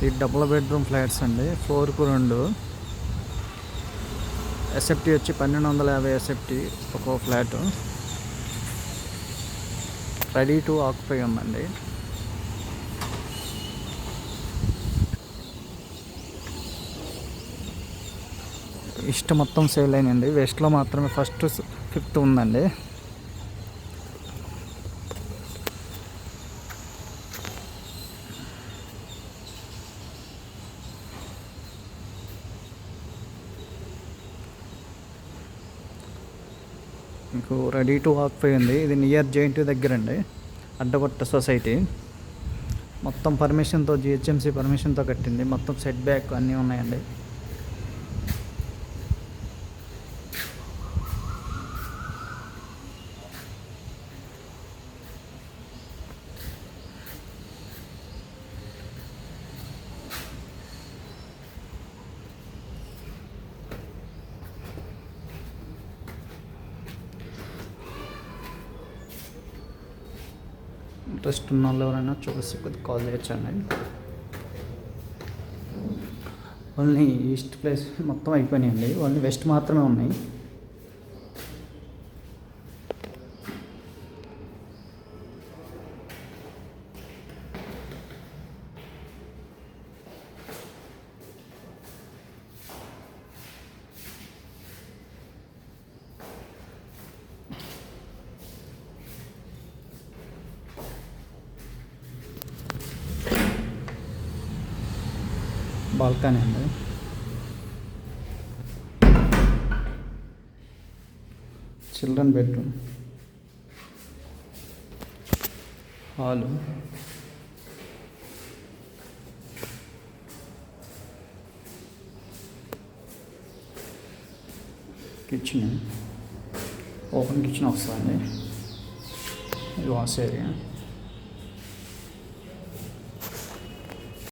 ఈ double bedroom flats అండి, 4కు 2. SFT వచ్చి 1250 ఎస్ఎఫ్టీ ఒక్కో ఫ్లాటు. రెడీ టు ఆక్యుపై ఉందండి. ఈస్ట్ మొత్తం సేల్ అయినండి. వెస్ట్లో మాత్రమే ఫస్ట్ 5th ఉందండి. మీకు రెడీ టు ఆక్యుపై ఉంది. ఇది నియర్ జేఎన్టీ దగ్గర అండి, అడ్డగొట్ట సొసైటీ. మొత్తం పర్మిషన్తో, జిహెచ్ఎంసీ పర్మిషన్తో కట్టింది. మొత్తం సెట్ బ్యాక్ అన్నీ ఉన్నాయండి. ఇంట్రెస్ట్ ఉన్న వాళ్ళు ఎవరైనా చూసి కొద్దిగా కాల్ చేయొచ్చండి. ఓన్లీ ఈస్ట్ ప్లేస్ మొత్తం అయిపోయినాయండి, ఓన్లీ వెస్ట్ మాత్రమే ఉన్నాయి. బాల్కనీ అండి, children bedroom, hall, kitchen, open kitchen వస్తుందండి. ఇది వాష్ ఏరియా.